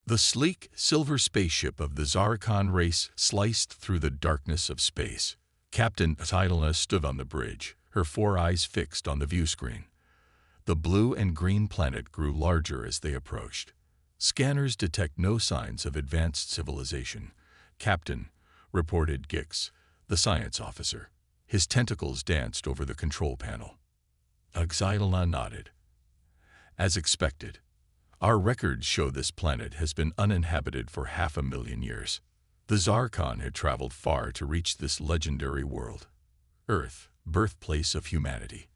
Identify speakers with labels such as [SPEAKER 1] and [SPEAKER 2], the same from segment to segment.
[SPEAKER 1] The sleek, silver spaceship of the Zarkon race sliced through the darkness of space. Captain Silena stood on the bridge, her 4 eyes fixed on the viewscreen. The blue and green planet grew larger as they approached. Scanners detect no signs of advanced civilization. Captain, reported Gix, the science officer. His tentacles danced over the control panel. Silena nodded. As expected, our records show this planet has been uninhabited for 500,000 years. The Zarkon had traveled far to reach this legendary world. Earth, birthplace of humanity.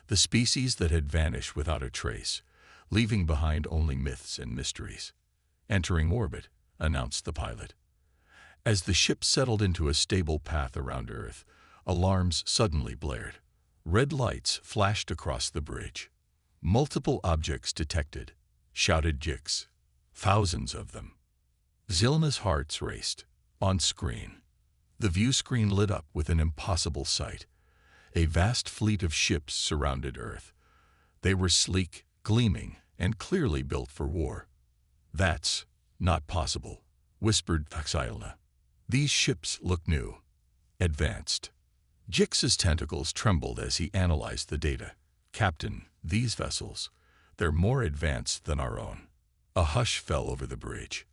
[SPEAKER 1] The species that had vanished without a trace, leaving behind only myths and mysteries. Entering orbit, announced the pilot. As the ship settled into a stable path around Earth, alarms suddenly blared. Red lights flashed across the bridge. Multiple objects detected, shouted Gix. Thousands of them. Zilena's heart raced. On screen, the view screen lit up with an impossible sight. A vast fleet of ships surrounded Earth. They were sleek, gleaming, and clearly built for war. That's not possible, whispered Silena. These ships look new, advanced. Gix's tentacles trembled as he analyzed the data. Captain, these vessels, they're more advanced than our own. A hush fell over the bridge.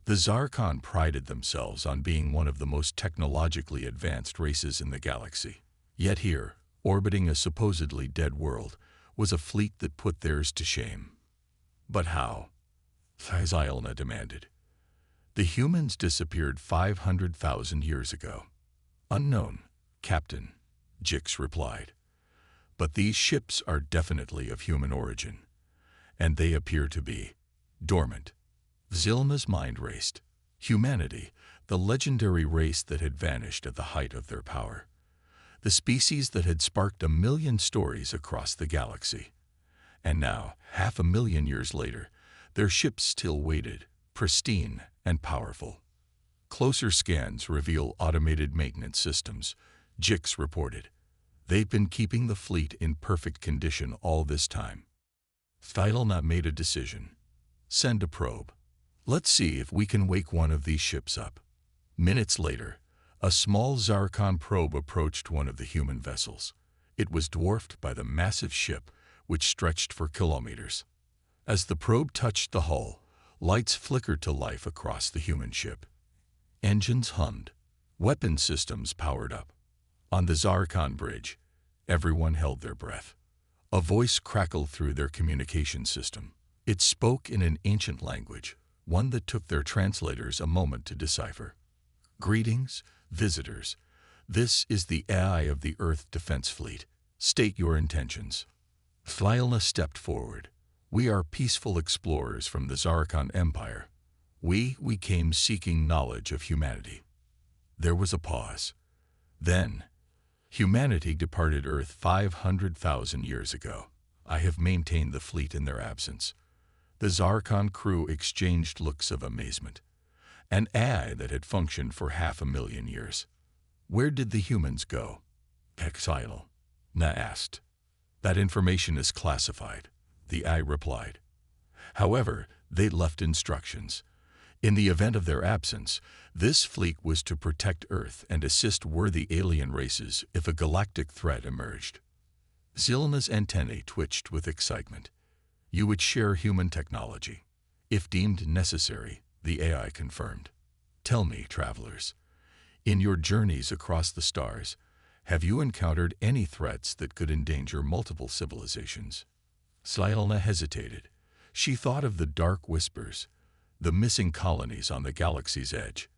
[SPEAKER 1] The Zarkon prided themselves on being one of the most technologically advanced races in the galaxy. Yet here, orbiting a supposedly dead world, was a fleet that put theirs to shame. But how? Silena demanded. The humans disappeared 500,000 years ago. Unknown, Captain, Gix replied. But these ships are definitely of human origin, and they appear to be dormant. Zilena's mind raced. Humanity, the legendary race that had vanished at the height of their power. The species that had sparked 1,000,000 stories across the galaxy. And now, 500,000 years later, their ships still waited, pristine and powerful. Closer scans reveal automated maintenance systems, Gix reported. They've been keeping the fleet in perfect condition all this time. Silena made a decision. Send a probe. Let's see if we can wake one of these ships up. Minutes later, a small Zarkon probe approached one of the human vessels. It was dwarfed by the massive ship, which stretched for kilometers. As the probe touched the hull, lights flickered to life across the human ship. Engines hummed. Weapon systems powered up. On the Zarkon bridge, everyone held their breath. A voice crackled through their communication system. It spoke in an ancient language, one that took their translators a moment to decipher. Greetings, visitors. This is the AI of the Earth Defense Fleet. State your intentions. Silena stepped forward. We are peaceful explorers from the Zarkon Empire. We came seeking knowledge of humanity. There was a pause. Then, humanity departed Earth 500,000 years ago. I have maintained the fleet in their absence. The Zarkon crew exchanged looks of amazement. An AI that had functioned for 500,000 years. Where did the humans go? Silena asked. That information is classified, the AI replied. However, they left instructions. In the event of their absence, this fleet was to protect Earth and assist worthy alien races if a galactic threat emerged. Zilena's antennae twitched with excitement. You would share human technology. If deemed necessary, the AI confirmed. Tell me, travelers, in your journeys across the stars, have you encountered any threats that could endanger multiple civilizations? Silena hesitated. She thought of the dark whispers, the missing colonies on the galaxy's edge,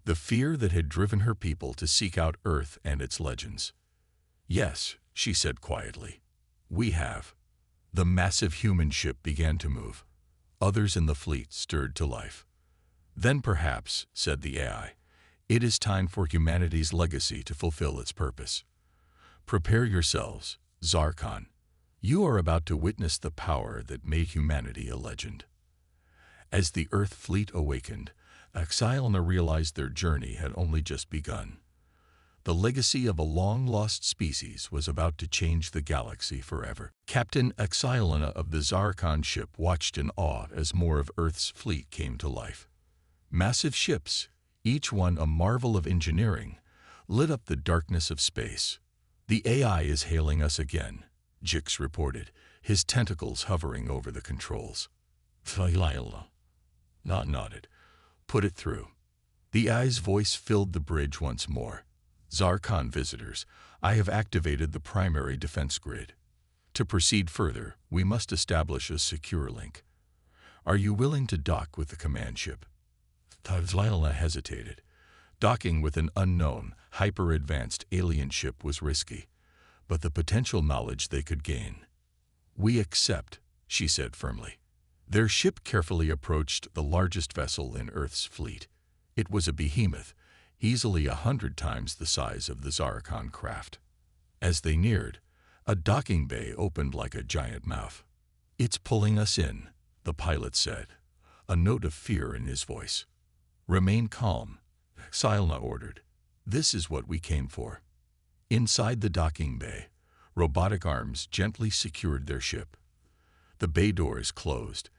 [SPEAKER 1] the fear that had driven her people to seek out Earth and its legends. Yes, she said quietly, we have. The massive human ship began to move. Others in the fleet stirred to life. Then perhaps, said the AI, it is time for humanity's legacy to fulfill its purpose. Prepare yourselves, Zarkon. You are about to witness the power that made humanity a legend. As the Earth fleet awakened, Silena realized their journey had only just begun. The legacy of a long-lost species was about to change the galaxy forever. Captain Exilena of the Zarkon ship watched in awe as more of Earth's fleet came to life. Massive ships, each one a marvel of engineering, lit up the darkness of space. "The AI is hailing us again," Jix reported, his tentacles hovering over the controls. Exilena nodded. "Put it through." The AI's voice filled the bridge once more. "Zarkon visitors, I have activated the primary defense grid. To proceed further, we must establish a secure link. Are you willing to dock with the command ship?" Exilena hesitated. Docking with an unknown, hyper-advanced alien ship was risky, but the potential knowledge they could gain. "We accept," she said firmly. Their ship carefully approached the largest vessel in Earth's fleet. It was a behemoth, easily 100 times the size of the Zarkon craft. As they neared, a docking bay opened like a giant mouth. "It's pulling us in," the pilot said, a note of fear in his voice. "Remain calm," Exilena ordered. "This is what we came for." Inside the docking bay, robotic arms gently secured their ship. The bay doors closed,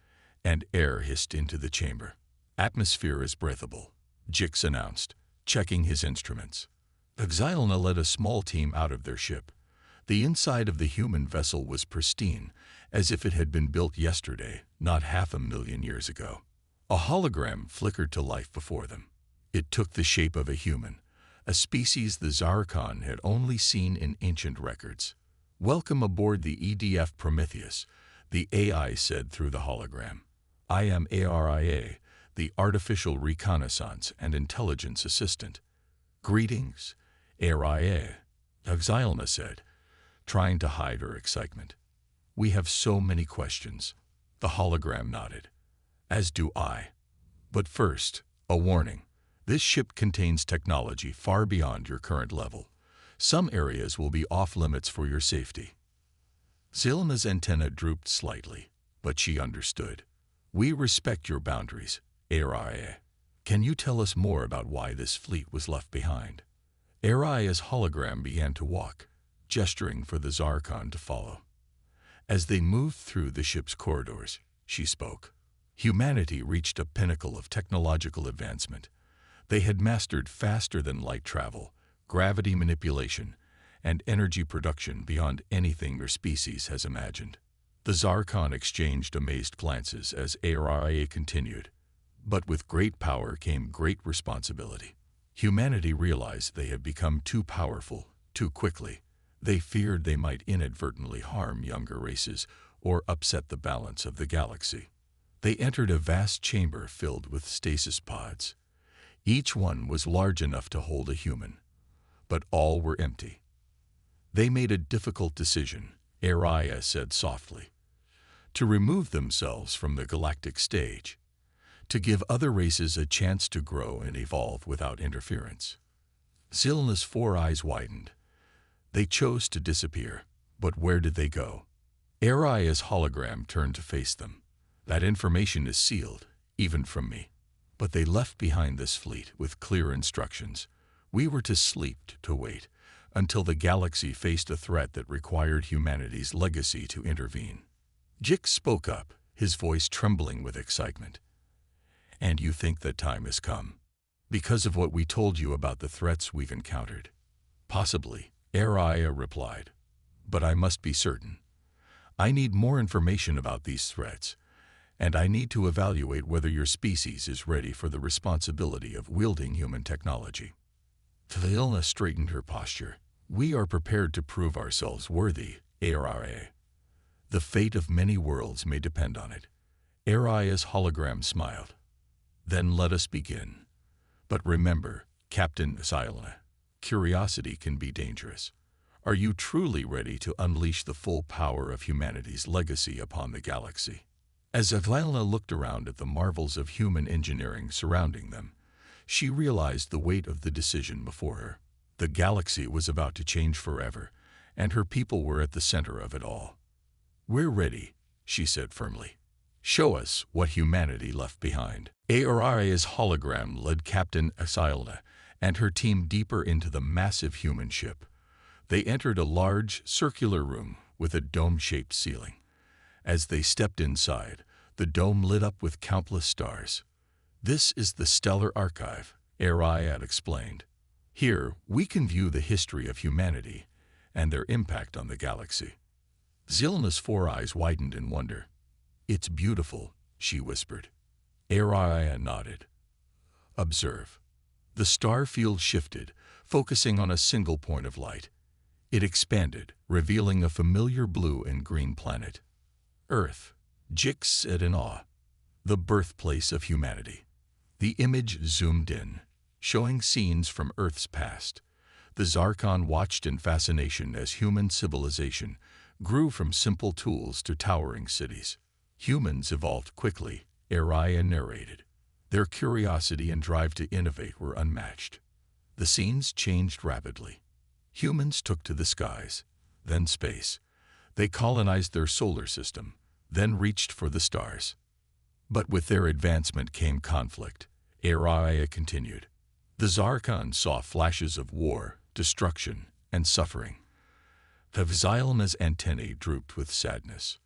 [SPEAKER 1] and air hissed into the chamber. "Atmosphere is breathable," Jix announced, checking his instruments. Exilena led a small team out of their ship. The inside of the human vessel was pristine, as if it had been built yesterday, not 500,000 years ago. A hologram flickered to life before them. It took the shape of a human, a species the Zarkon had only seen in ancient records. "Welcome aboard the EDF Prometheus," the AI said through the hologram. "I am ARIA, the Artificial Reconnaissance and Intelligence Assistant." "Greetings, ARIA," Exilena said, trying to hide her excitement. "We have so many questions." The hologram nodded. "As do I. But first, a warning. This ship contains technology far beyond your current level. Some areas will be off-limits for your safety." Xylena's antenna drooped slightly, but she understood. "We respect your boundaries, ARIA. Can you tell us more about why this fleet was left behind?" Aria's hologram began to walk, gesturing for the Zarkon to follow. As they moved through the ship's corridors, she spoke. Humanity reached a pinnacle of technological advancement. They had mastered faster-than-light travel, gravity manipulation, and energy production beyond anything their species has imagined. The Zarkon exchanged amazed glances as ARIA continued. But with great power came great responsibility. Humanity realized they had become too powerful, too quickly. They feared they might inadvertently harm younger races or upset the balance of the galaxy. They entered a vast chamber filled with stasis pods. Each one was large enough to hold a human, but all were empty. They made a difficult decision, Ariah said softly, to remove themselves from the galactic stage, to give other races a chance to grow and evolve without interference. Xylena's 4 eyes widened. They chose to disappear, but where did they go? Ariah's hologram turned to face them. That information is sealed, even from me. But they left behind this fleet with clear instructions. We were to sleep, to wait, until the galaxy faced a threat that required humanity's legacy to intervene. Jix spoke up, his voice trembling with excitement. "And you think that time has come? Because of what we told you about the threats we've encountered?" "Possibly," Ariah replied. "But I must be certain. I need more information about these threats, and I need to evaluate whether your species is ready for the responsibility of wielding human technology." Xylena straightened her posture. "We are prepared to prove ourselves worthy, Ariah. The fate of many worlds may depend on it." Ariah's hologram smiled. "Then let us begin. But remember, Captain Xylena, curiosity can be dangerous. Are you truly ready to unleash the full power of humanity's legacy upon the galaxy?" As Xylena looked around at the marvels of human engineering surrounding them, she realized the weight of the decision before her. The galaxy was about to change forever, and her people were at the center of it all. "We're ready," she said firmly. "Show us what humanity left behind." Ariah's hologram led Captain Xylena and her team deeper into the massive human ship. They entered a large, circular room with a dome-shaped ceiling. As they stepped inside, the dome lit up with countless stars. "This is the Stellar Archive," Ariad explained. "Here, we can view the history of humanity and their impact on the galaxy." Xylena's four eyes widened in wonder. "It's beautiful," she whispered. Ariad nodded. "Observe." The star field shifted, focusing on a single point of light. It expanded, revealing a familiar blue and green planet. "Earth," Jix said in awe. "The birthplace of humanity." The image zoomed in, showing scenes from Earth's past. The Zarkon watched in fascination as human civilization grew from simple tools to towering cities. "Humans evolved quickly," Ariad narrated. "Their curiosity and drive to innovate were unmatched." The scenes changed rapidly. Humans took to the skies, then space. They colonized their solar system, then reached for the stars. But with their advancement came conflict, Ariad continued. The Zarkon saw flashes of war, destruction, and suffering. Xylena's antennae drooped with sadness.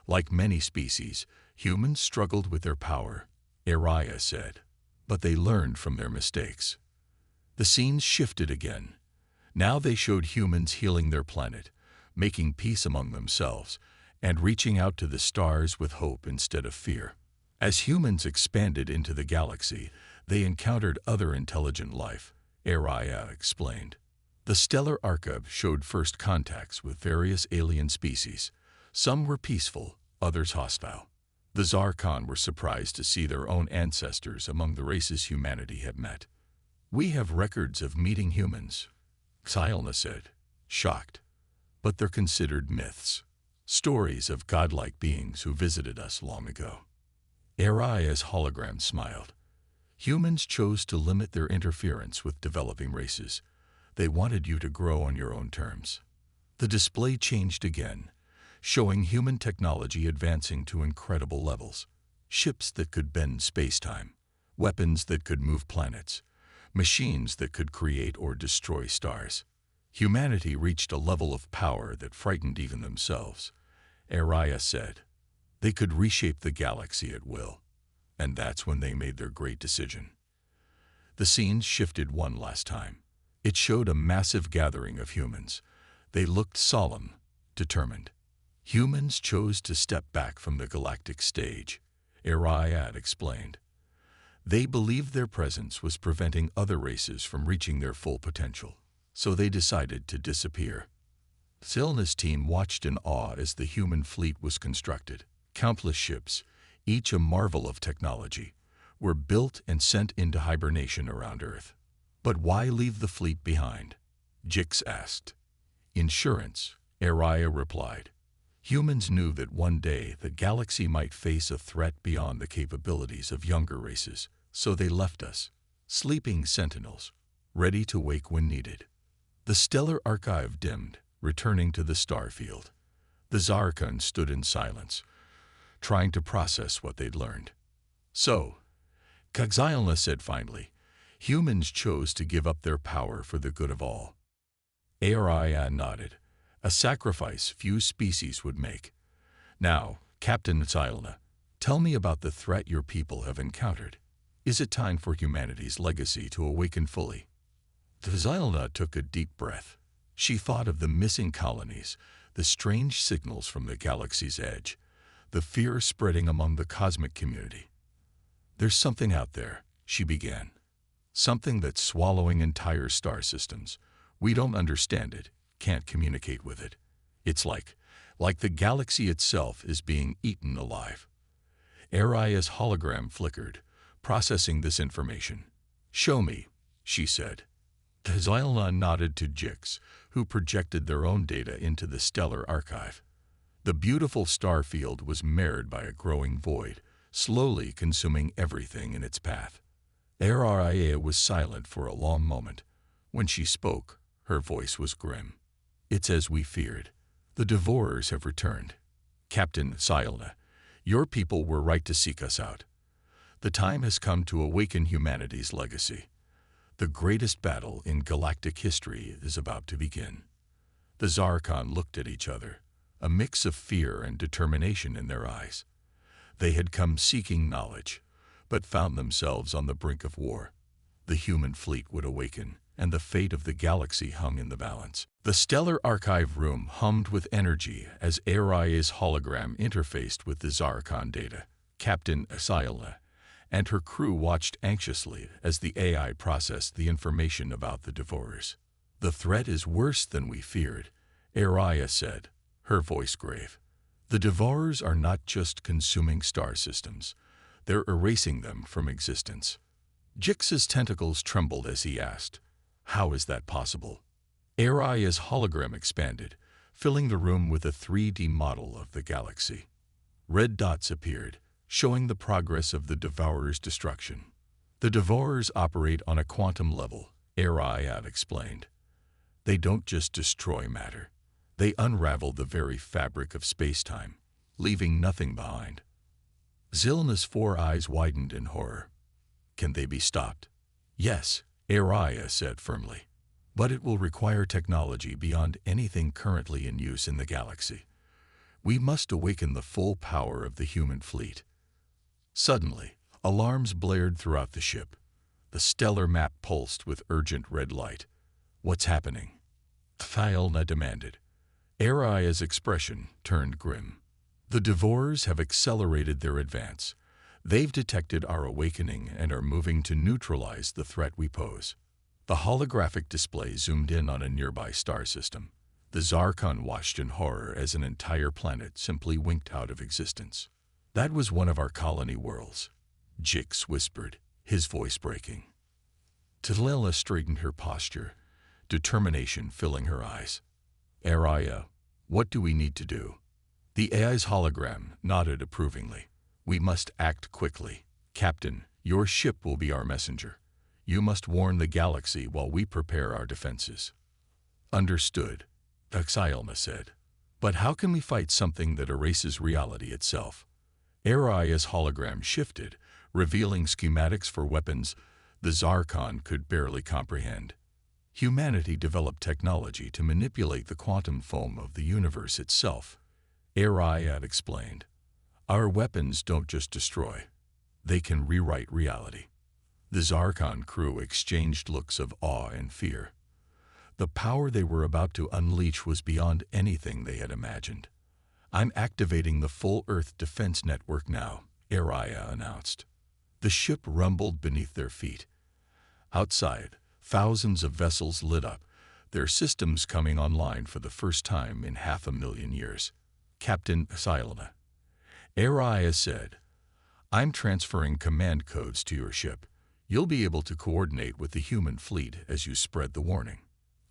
[SPEAKER 1] "Like many species, humans struggled with their power," Ariad said, "but they learned from their mistakes." The scenes shifted again. Now they showed humans healing their planet, making peace among themselves, and reaching out to the stars with hope instead of fear. As humans expanded into the galaxy, they encountered other intelligent life, Ariad explained. The Stellar Archive showed first contacts with various alien species. Some were peaceful, others hostile. The Zarkon were surprised to see their own ancestors among the races humanity had met. "We have records of meeting humans," Xylena said, shocked. "But they're considered myths, stories of godlike beings who visited us long ago." Ariad's hologram smiled. "Humans chose to limit their interference with developing races. They wanted you to grow on your own terms." The display changed again, showing human technology advancing to incredible levels. Ships that could bend space-time, weapons that could move planets, machines that could create or destroy stars. Humanity reached a level of power that frightened even themselves, Ariad said. They could reshape the galaxy at will, and that's when they made their great decision. The scenes shifted one last time. It showed a massive gathering of humans. They looked solemn, determined. Humans chose to step back from the galactic stage, Ariad explained. They believed their presence was preventing other races from reaching their full potential, so they decided to disappear. Xylena's team watched in awe as the human fleet was constructed. Countless ships, each a marvel of technology, were built and sent into hibernation around Earth. "But why leave the fleet behind?" Jix asked. "Insurance," Ariad replied. "Humans knew that one day the galaxy might face a threat beyond the capabilities of younger races, so they left us, sleeping sentinels, ready to wake when needed." The Stellar Archive dimmed, returning to the star field. The Zarkon stood in silence, trying to process what they'd learned. "So," Xylena said finally, "humans chose to give up their power for the good of all." Ariad nodded, a sacrifice few species would make. "Now, Captain Xylena, tell me about the threat your people have encountered. Is it time for humanity's legacy to awaken fully?" Xylena took a deep breath. She thought of the missing colonies, the strange signals from the galaxy's edge, the fear spreading among the cosmic community. "There's something out there," she began. "Something that's swallowing entire star systems. We don't understand it, can't communicate with it. It's like the galaxy itself is being eaten alive." Ariad's hologram flickered, processing this information. "Show me," she said. Xylena nodded to Jix, who projected their own data into the Stellar Archive. The beautiful star field was marred by a growing void, slowly consuming everything in its path. Ariad was silent for a long moment. When she spoke, her voice was grim. "It's as we feared. The Devourers have returned. Captain Xylena, your people were right to seek us out. The time has come to awaken humanity's legacy." The greatest battle in galactic history is about to begin. The Zarkon looked at each other, a mix of fear and determination in their eyes. They had come seeking knowledge, but found themselves on the brink of war. The human fleet would awaken, and the fate of the galaxy hung in the balance. The stellar archive room hummed with energy as Aria's hologram interfaced with the Zarkon data. Captain Asyla and her crew watched anxiously as the AI processed the information about the Devourers. "The threat is worse than we feared," Aria said, her voice grave. "The Devourers are not just consuming star systems, they're erasing them from existence." Jix's tentacles trembled as he asked, "How is that possible?" Aria's hologram expanded, filling the room with a 3D model of the galaxy. Red dots appeared, showing the progress of the Devourers' destruction. "The Devourers operate on a quantum level," Aria explained. "They don't just destroy matter. They unravel the very fabric of space-time, leaving nothing behind." Zilna's 4 eyes widened in horror. "Can they be stopped?" "Yes," Aria said firmly. "But it will require technology beyond anything currently in use in the galaxy. We must awaken the full power of the human fleet." Suddenly, alarms blared throughout the ship. The stellar map pulsed with urgent red light. "What's happening?" Thielna demanded. Aria's expression turned grim. "The Devourers have accelerated their advance. They've detected our awakening and are moving to neutralize the threat we pose." The holographic display zoomed in on a nearby star system. The Zarkon watched in horror as an entire planet simply winked out of existence. "That was one of our colony worlds," Jix whispered, his voice breaking. Talila straightened her posture, determination filling her eyes. "Aria, what do we need to do?" The AI's hologram nodded approvingly. "We must act quickly. Captain, your ship will be our messenger. You must warn the galaxy while we prepare our defenses." "Understood," Daxilma said. "But how can we fight something that erases reality itself?" Aria's hologram shifted, revealing schematics for weapons the Zarkon could barely comprehend. Humanity developed technology to manipulate the quantum foam of the universe itself, Aria explained. "Our weapons don't just destroy, they can rewrite reality." The Zarkon crew exchanged looks of awe and fear. The power they were about to unleash was beyond anything they had imagined. "I'm activating the full Earth defense network now," Aria announced. The ship rumbled beneath their feet. Outside, thousands of vessels lit up, their systems coming online for the first time in 500,000 years. "Captain Asyla," Aria said, "I'm transferring command codes to your ship. You'll be able to coordinate with the human fleet as you spread the warning."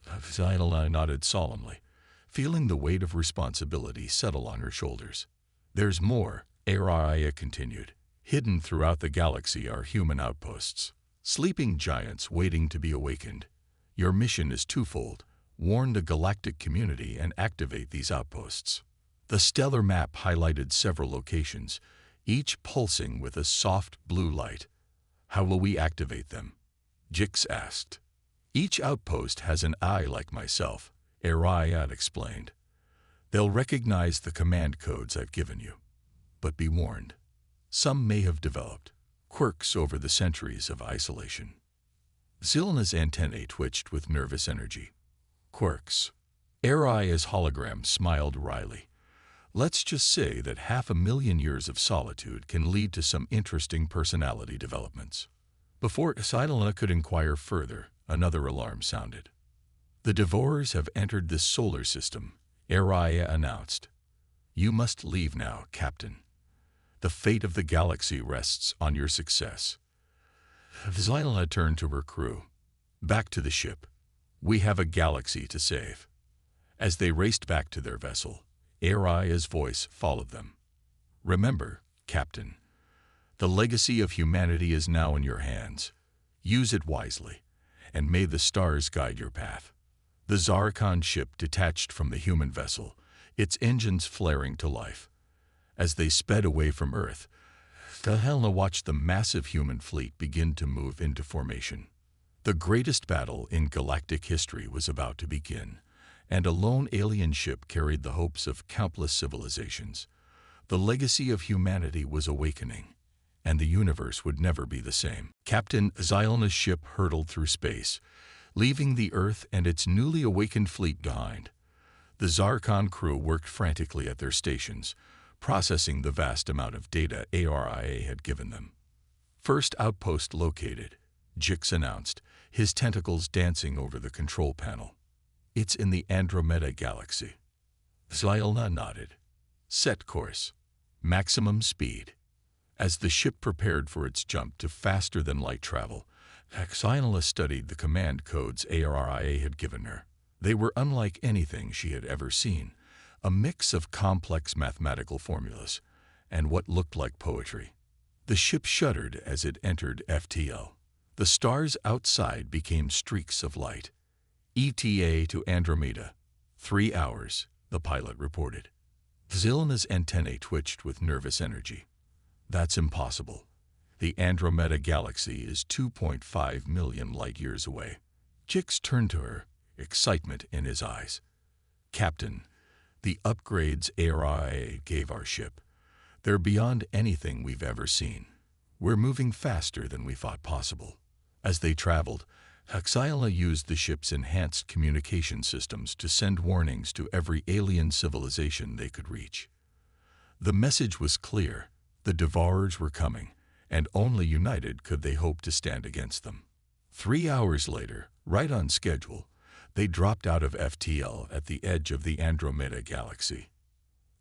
[SPEAKER 1] Asyla nodded solemnly, feeling the weight of responsibility settle on her shoulders. "There's more," Aria continued. "Hidden throughout the galaxy are human outposts, sleeping giants waiting to be awakened. Your mission is twofold: warn the galactic community and activate these outposts." The stellar map highlighted several locations, each pulsing with a soft blue light. "How will we activate them?" Jix asked. "Each outpost has an eye like myself," Ariad explained. "They'll recognize the command codes I've given you. But be warned, some may have developed quirks over the centuries of isolation." Zilna's antennae twitched with nervous energy. "Quirks." Aria's hologram smiled wryly. "Let's just say that 500,000 years of solitude can lead to some interesting personality developments." Before Asyla could inquire further, another alarm sounded. "The Devourers have entered this solar system," Aria announced. "You must leave now, Captain. The fate of the galaxy rests on your success." Asyla turned to her crew. "Back to the ship. We have a galaxy to save." As they raced back to their vessel, Aria's voice followed them. "Remember, Captain, the legacy of humanity is now in your hands. Use it wisely, and may the stars guide your path." The Zarkon ship detached from the human vessel, its engines flaring to life. As they sped away from Earth, Helena watched the massive human fleet begin to move into formation. The greatest battle in galactic history was about to begin, and a lone alien ship carried the hopes of countless civilizations. The legacy of humanity was awakening, and the universe would never be the same. Captain Xylna's ship hurtled through space, leaving the Earth and its newly awakened fleet behind. The Zarkon crew worked frantically at their stations, processing the vast amount of data ARIA had given them. First outpost located, Jix announced, his tentacles dancing over the control panel. It's in the Andromeda Galaxy. Xylna nodded. Set course. Maximum speed. As the ship prepared for its jump to faster-than-light travel, Xylna studied the command codes ARIA had given her. They were unlike anything she had ever seen, a mix of complex mathematical formulas and what looked like poetry. The ship shuddered as it entered FTL. The stars outside became streaks of light. ETA to Andromeda. 3 hours, the pilot reported. Xylna's antennae twitched with nervous energy. That's impossible. The Andromeda Galaxy is 2.5 million light-years away. Jix turned to her, excitement in his eyes. Captain, the upgrades ARIA gave our ship. They're beyond anything we've ever seen. We're moving faster than we thought possible. As they traveled, Xylna used the ship's enhanced communication systems to send warnings to every alien civilization they could reach. The message was clear. The Devourers were coming, and only united could they hope to stand against them. 3 hours later, right on schedule, they dropped out of FTL at the edge of the Andromeda Galaxy.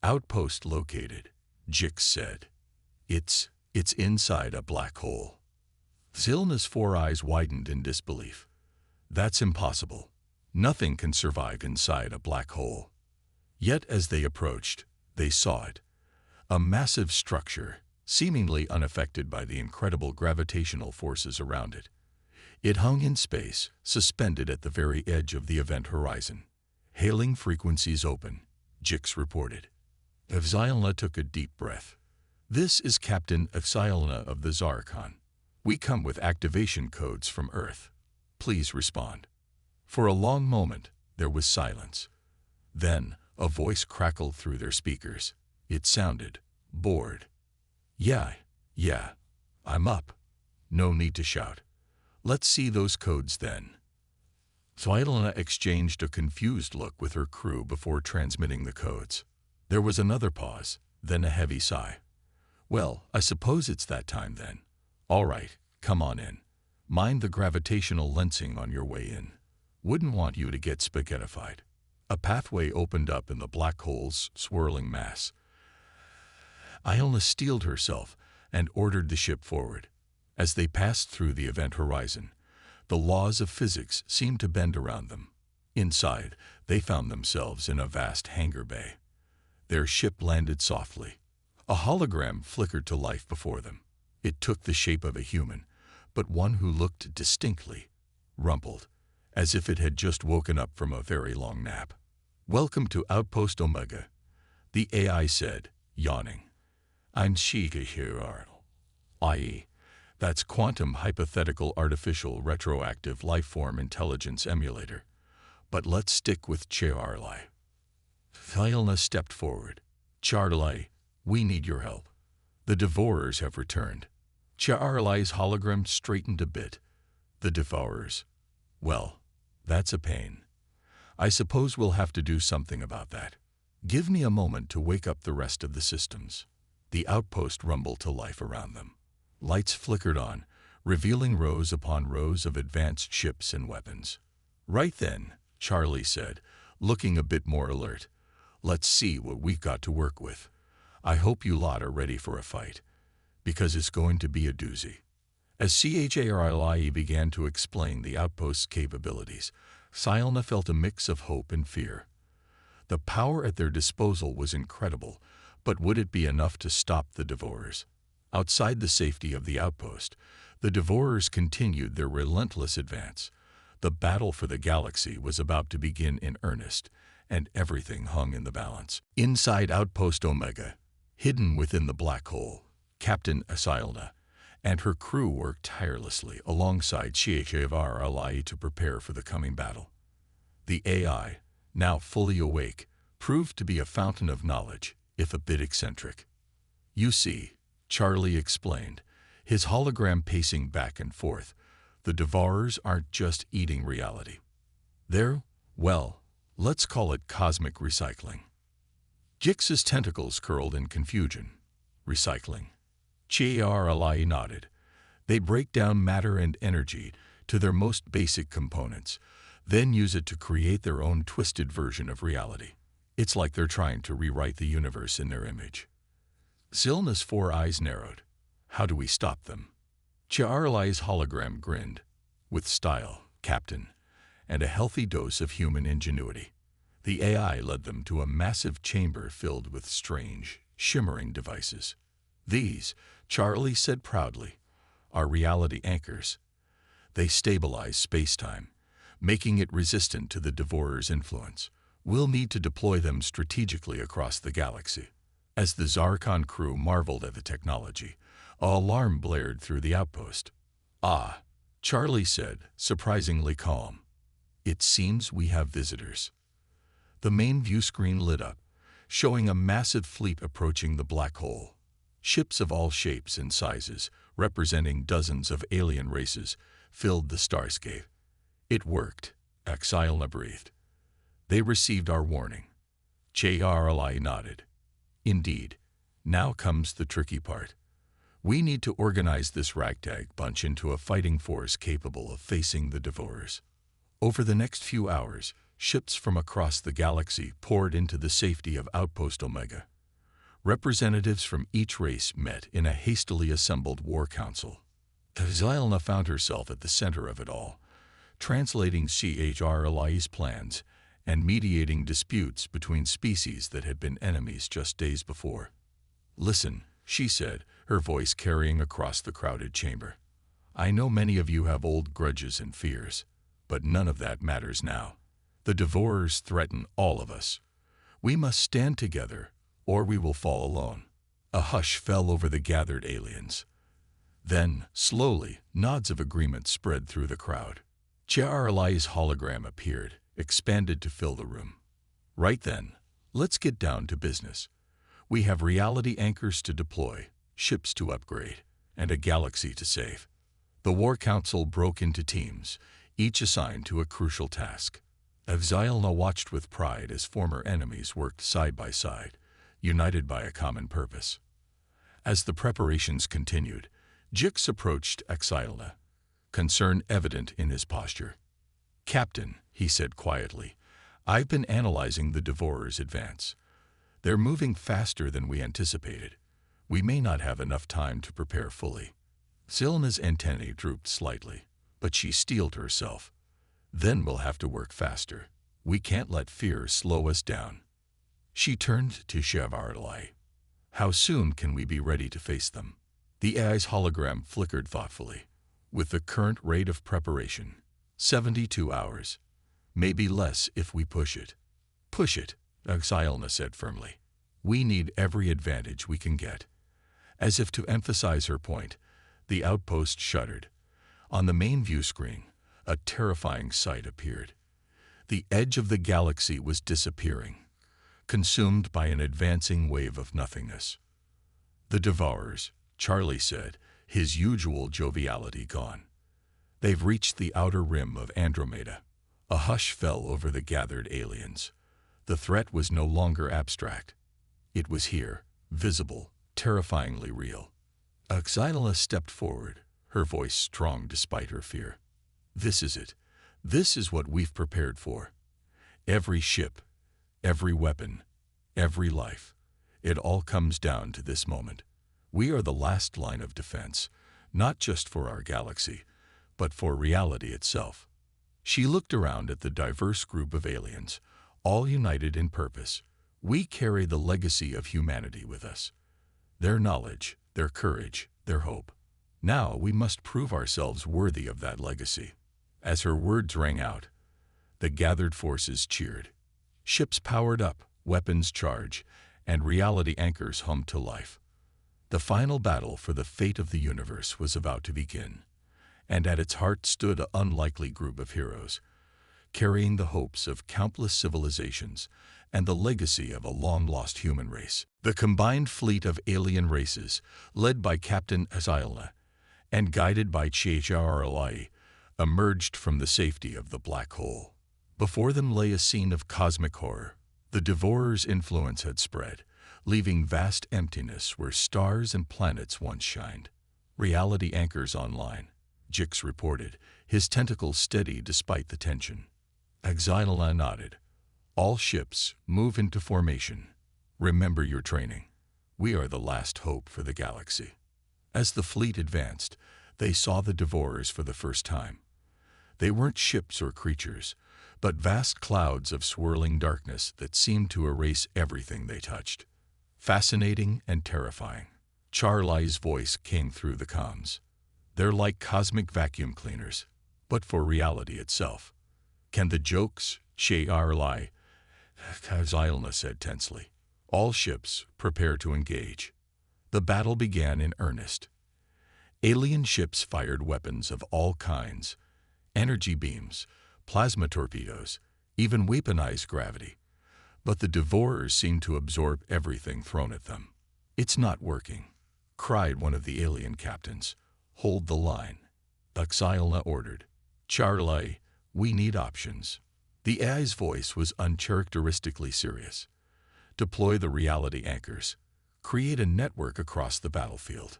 [SPEAKER 1] Outpost located, Jix said. It's inside a black hole. Xylna's 4 eyes widened in disbelief. That's impossible. Nothing can survive inside a black hole. Yet as they approached, they saw it. A massive structure, seemingly unaffected by the incredible gravitational forces around it. It hung in space, suspended at the very edge of the event horizon. Hailing frequencies open, Jix reported. Xylna took a deep breath. This is Captain Xylna of the Zarkon. We come with activation codes from Earth. Please respond. For a long moment, there was silence. Then, a voice crackled through their speakers. It sounded bored. Yeah, I'm up. No need to shout. Let's see those codes then. Xylna exchanged a confused look with her crew before transmitting the codes. There was another pause, then a heavy sigh. Well, I suppose it's that time then. All right, come on in. Mind the gravitational lensing on your way in. Wouldn't want you to get spaghettified. A pathway opened up in the black hole's swirling mass. Xylna steeled herself and ordered the ship forward. As they passed through the event horizon, the laws of physics seemed to bend around them. Inside, they found themselves in a vast hangar bay. Their ship landed softly. A hologram flickered to life before them. It took the shape of a human, but one who looked distinctly rumpled, as if it had just woken up from a very long nap. Welcome to Outpost Omega, the AI said, yawning. I'm Shiga here, i.e., that's Quantum Hypothetical Artificial Retroactive Lifeform Intelligence Emulator. But let's stick with Charlie. Xylna stepped forward. Charlie, we need your help. The Devourers have returned. Charlie's hologram straightened a bit. The Devourers. Well, that's a pain. I suppose we'll have to do something about that. Give me a moment to wake up the rest of the systems. The outpost rumbled to life around them. Lights flickered on, revealing rows upon rows of advanced ships and weapons. Right then, Charlie said, looking a bit more alert. Let's see what we've got to work with. I hope you lot are ready for a fight, because it's going to be a doozy. As Charlie began to explain the outpost's capabilities, Xylna felt a mix of hope and fear. The power at their disposal was incredible, but would it be enough to stop the Devourers? Outside the safety of the outpost, the Devourers continued their relentless advance. The battle for the galaxy was about to begin in earnest, and everything hung in the balance. Inside Outpost Omega, hidden within the black hole, Captain Xylna and her crew worked tirelessly alongside HFY to prepare for the coming battle. The AI, now fully awake, proved to be a fountain of knowledge, if a bit eccentric. "You see," Charlie explained, his hologram pacing back and forth, "the Devourers aren't just eating reality. They're, well, let's call it cosmic recycling." Jix's tentacles curled in confusion. "Recycling?" Charlie nodded. "They break down matter and energy to their most basic components, then use it to create their own twisted version of reality. It's like they're trying to rewrite the universe in their image." Zilna's 4 eyes narrowed. "How do we stop them?" Charlie's hologram grinned. "With style, Captain, and a healthy dose of human ingenuity." The AI led them to a massive chamber filled with strange, shimmering devices. "These," Charlie said proudly, "are reality anchors. They stabilize space-time, making it resistant to the Devourer's influence. We'll need to deploy them strategically across the galaxy." As the Zarkon crew marveled at the technology, an alarm blared through the outpost. "Ah," Charlie said, surprisingly calm. "It seems we have visitors." The main view screen lit up, showing a massive fleet approaching the black hole. Ships of all shapes and sizes, representing dozens of alien races, filled the starscape. "It worked," Axilna breathed. "They received our warning." Charlie nodded. "Indeed. Now comes the tricky part. We need to organize this ragtag bunch into a fighting force capable of facing the Devourers." Over the next few hours, ships from across the galaxy poured into the safety of Outpost Omega. Representatives from each race met in a hastily assembled war council. Axilna found herself at the center of it all, translating Charlie's plans and mediating disputes between species that had been enemies just days before. "Listen," she said, her voice carrying across the crowded chamber. "I know many of you have old grudges and fears, but none of that matters now. The Devourers threaten all of us. We must stand together, or we will fall alone." A hush fell over the gathered aliens. Then, slowly, nods of agreement spread through the crowd. Charlie's hologram appeared, expanded to fill the room. "Right then, let's get down to business. We have reality anchors to deploy, ships to upgrade, and a galaxy to save." The War Council broke into teams, each assigned to a crucial task. Axilna watched with pride as former enemies worked side by side, united by a common purpose. As the preparations continued, Jix approached Axilna, concern evident in his posture. "Captain," he said quietly, "I've been analyzing the Devourers' advance. They're moving faster than we anticipated. We may not have enough time to prepare fully." Zilna's antennae drooped slightly, but she steeled herself. "Then we'll have to work faster. We can't let fear slow us down." She turned to Charlie. "How soon can we be ready to face them?" The AI's hologram flickered thoughtfully. "With the current rate of preparation, 72 hours. Maybe less if we push it." "Push it," Axilna said firmly. "We need every advantage we can get." As if to emphasize her point, the outpost shuddered. On the main view screen, a terrifying sight appeared. The edge of the galaxy was disappearing, consumed by an advancing wave of nothingness. "The Devourers," Charlie said, his usual joviality gone. "They've reached the outer rim of Andromeda." A hush fell over the gathered aliens. The threat was no longer abstract. It was here, visible, terrifyingly real. Axilna stepped forward, her voice strong despite her fear. "This is it. This is what we've prepared for. Every ship, every weapon, every life. It all comes down to this moment. We are the last line of defense, not just for our galaxy, but for reality itself." She looked around at the diverse group of aliens, all united in purpose. "We carry the legacy of humanity with us. Their knowledge, their courage, their hope. Now we must prove ourselves worthy of that legacy." As her words rang out, the gathered forces cheered. Ships powered up, weapons charged, and reality anchors hummed to life. The final battle for the fate of the universe was about to begin, and at its heart stood an unlikely group of heroes, carrying the hopes of countless civilizations and the legacy of a long-lost human race. The combined fleet of alien races, led by Captain HFY and guided by HFY, emerged from the safety of the black hole. Before them lay a scene of cosmic horror. The Devourer's influence had spread, leaving vast emptiness where stars and planets once shined. Reality anchors online, Jix reported, his tentacles steady despite the tension. HFY nodded. All ships, move into formation. Remember your training. We are the last hope for the galaxy. As the fleet advanced, they saw the Devourers for the first time. They weren't ships or creatures, but vast clouds of swirling darkness that seemed to erase everything they touched. Fascinating and terrifying. Charlie's voice came through the comms. They're like cosmic vacuum cleaners, but for reality itself. Can the jokes, HFY said tensely. All ships, prepare to engage. The battle began in earnest. Alien ships fired weapons of all kinds, energy beams, plasma torpedoes, even weaponized gravity. But the Devourers seemed to absorb everything thrown at them. It's not working, cried one of the alien captains. Hold the line, HFY ordered. Charlie, we need options. The AI's voice was uncharacteristically serious. Deploy the reality anchors. Create a network across the battlefield.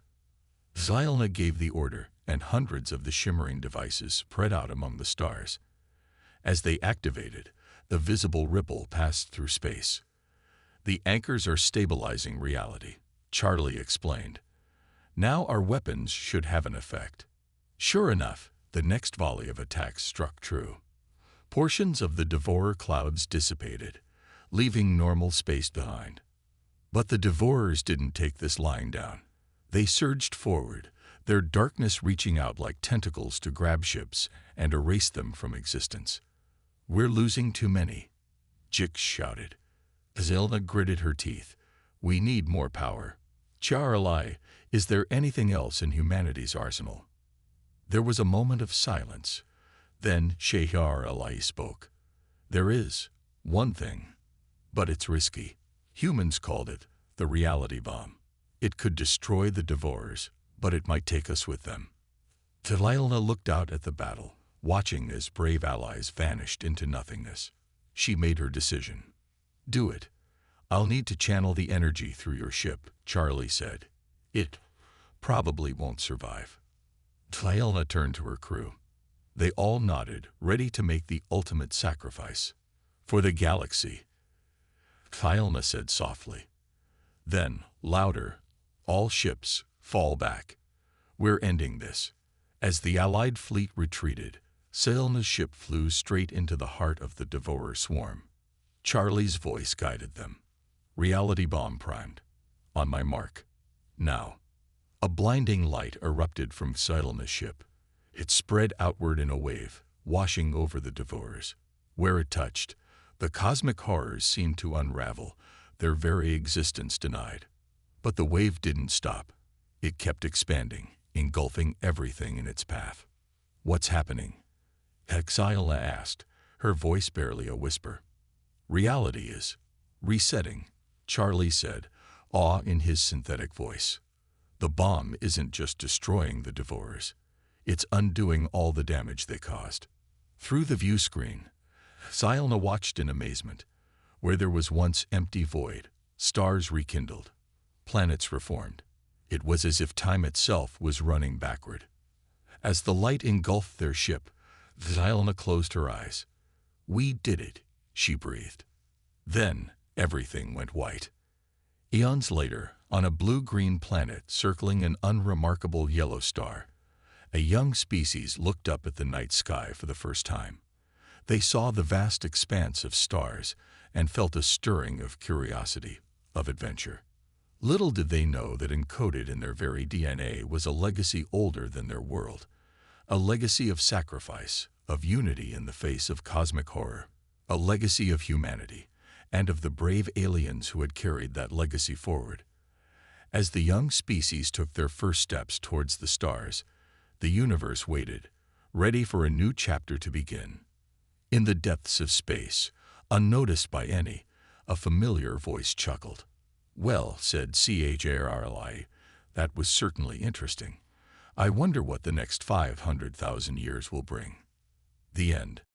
[SPEAKER 1] HFY gave the order, and hundreds of the shimmering devices spread out among the stars. As they activated, the visible ripple passed through space. The anchors are stabilizing reality, Charlie explained. Now our weapons should have an effect. Sure enough, the next volley of attacks struck true. Portions of the Devourer clouds dissipated, leaving normal space behind. But the Devourers didn't take this lying down. They surged forward, their darkness reaching out like tentacles to grab ships and erase them from existence. We're losing too many, Jix shouted. HFY gritted her teeth. We need more power. Charlie, is there anything else in humanity's arsenal? There was a moment of silence. Then HFY spoke. There is one thing, but it's risky. Humans called it the reality bomb. It could destroy the Devourers, but it might take us with them. HFY looked out at the battle, watching as brave allies vanished into nothingness. She made her decision. Do it. I'll need to channel the energy through your ship, Charlie said. It probably won't survive. HFY turned to her crew. They all nodded, ready to make the ultimate sacrifice. For the galaxy, HFY said softly. Then, louder, all ships, fall back. We're ending this. As the Allied fleet retreated, HFY's ship flew straight into the heart of the Devourer swarm. Charlie's voice guided them. Reality bomb primed. On my mark. Now. A blinding light erupted from HFY's ship. It spread outward in a wave, washing over the Devourers. Where it touched, the cosmic horrors seemed to unravel, their very existence denied. But the wave didn't stop. It kept expanding, engulfing everything in its path. What's happening? HFY asked, her voice barely a whisper. Reality is resetting, Charlie said, awe in his synthetic voice. The bomb isn't just destroying the Devourers. It's undoing all the damage they caused. Through the view screen, HFY watched in amazement. Where there was once empty void, stars rekindled, planets reformed. It was as if time itself was running backward. As the light engulfed their ship, HFY closed her eyes. We did it, she breathed. Then everything went white. Eons later, on a blue-green planet circling an unremarkable yellow star, a young species looked up at the night sky for the first time. They saw the vast expanse of stars and felt a stirring of curiosity, of adventure. Little did they know that encoded in their very DNA was a legacy older than their world, a legacy of sacrifice, of unity in the face of cosmic horror, a legacy of humanity, and of the brave aliens who had carried that legacy forward. As the young species took their first steps towards the stars, the universe waited, ready for a new chapter to begin. In the depths of space, unnoticed by any, a familiar voice chuckled. "Well," said CHRLI, "that was certainly interesting. I wonder what the next 500,000 years will bring." The end.